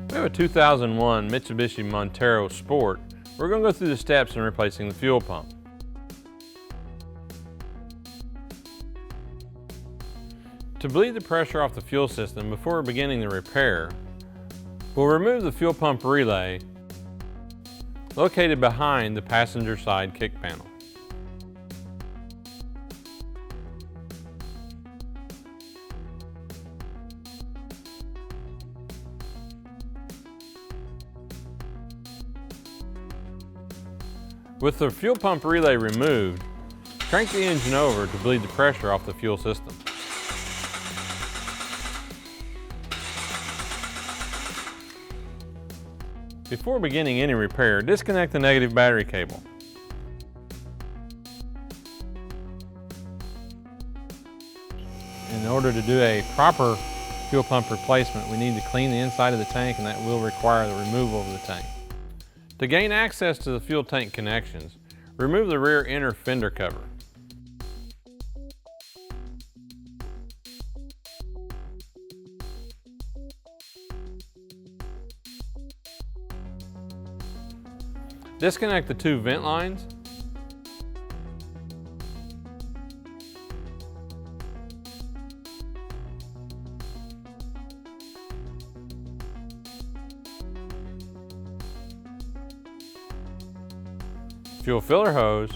We have a 2001 Mitsubishi Montaro Sport. We're going to go through the steps in replacing the fuel pump. To bleed the pressure off the fuel system before beginning the repair, we'll remove the fuel pump relay located behind the passenger side kick panel. With the fuel pump relay removed, crank the engine over to bleed the pressure off the fuel system. Before beginning any repair, disconnect the negative battery cable. In order to do a proper fuel pump replacement, we need to clean the inside of the tank, and that will require the removal of the tank. To gain access to the fuel tank connections, remove the rear inner fender cover. Disconnect the two vent lines. Fuel filler hose,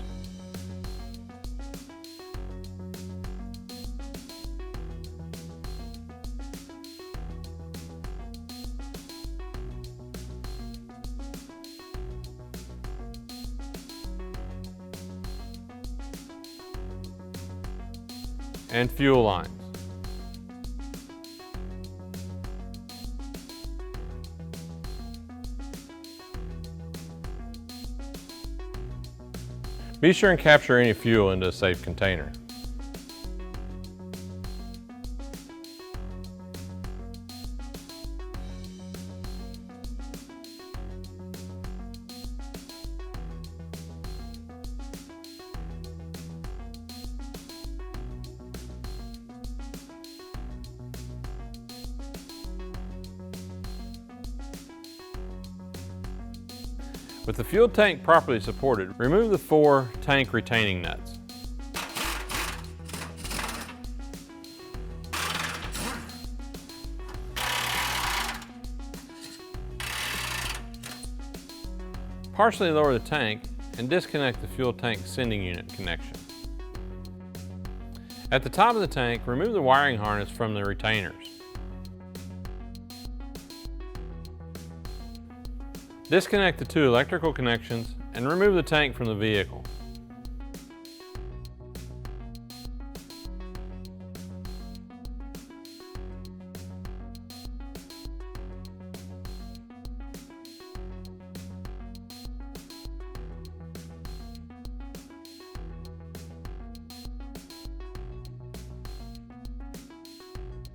and fuel lines. Be sure and capture any fuel into a safe container. With the fuel tank properly supported, remove the 4 tank retaining nuts. Partially lower the tank and disconnect the fuel tank sending unit connection. At the top of the tank, remove the wiring harness from the retainers. Disconnect the 2 electrical connections and remove the tank from the vehicle.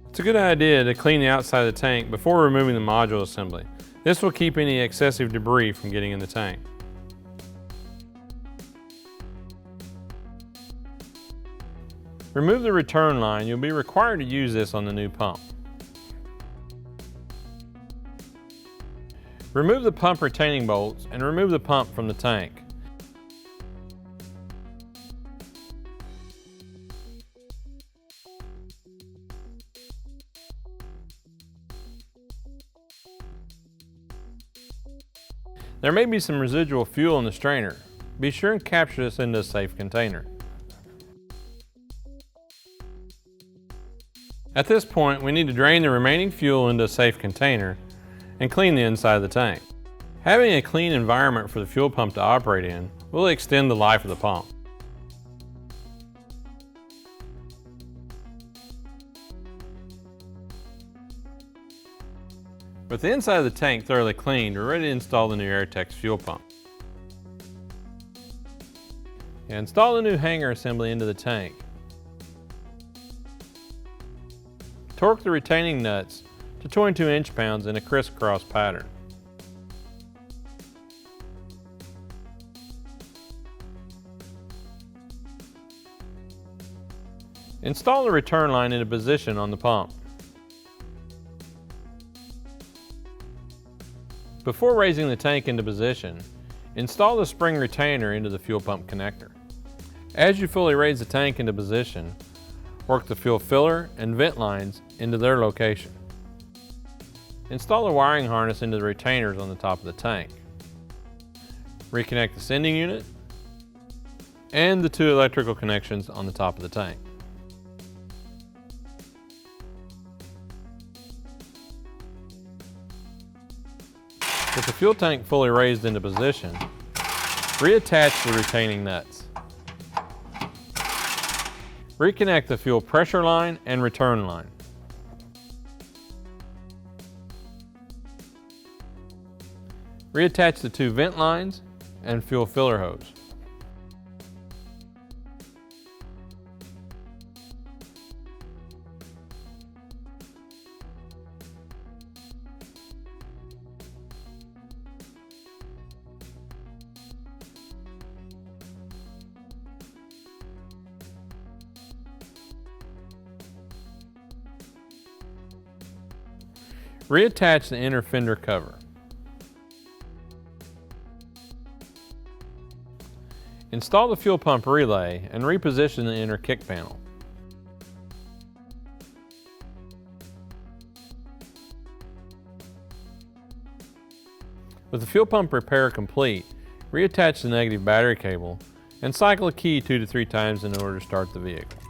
It's a good idea to clean the outside of the tank before removing the module assembly. This will keep any excessive debris from getting in the tank. Remove the return line. You'll be required to use this on the new pump. Remove the pump retaining bolts and remove the pump from the tank. There may be some residual fuel in the strainer. Be sure and capture this into a safe container. At this point, we need to drain the remaining fuel into a safe container and clean the inside of the tank. Having a clean environment for the fuel pump to operate in will extend the life of the pump. With the inside of the tank thoroughly cleaned, we're ready to install the new Airtex fuel pump. Install the new hanger assembly into the tank. Torque the retaining nuts to 22 inch-pounds in a crisscross pattern. Install the return line into position on the pump. Before raising the tank into position, install the spring retainer into the fuel pump connector. As you fully raise the tank into position, work the fuel filler and vent lines into their location. Install the wiring harness into the retainers on the top of the tank. Reconnect the sending unit and the two electrical connections on the top of the tank. With the fuel tank fully raised into position, reattach the retaining nuts. Reconnect the fuel pressure line and return line. Reattach the two vent lines and fuel filler hose. Reattach the inner fender cover. Install the fuel pump relay and reposition the inner kick panel. With the fuel pump repair complete, reattach the negative battery cable and cycle the key 2 to 3 times in order to start the vehicle.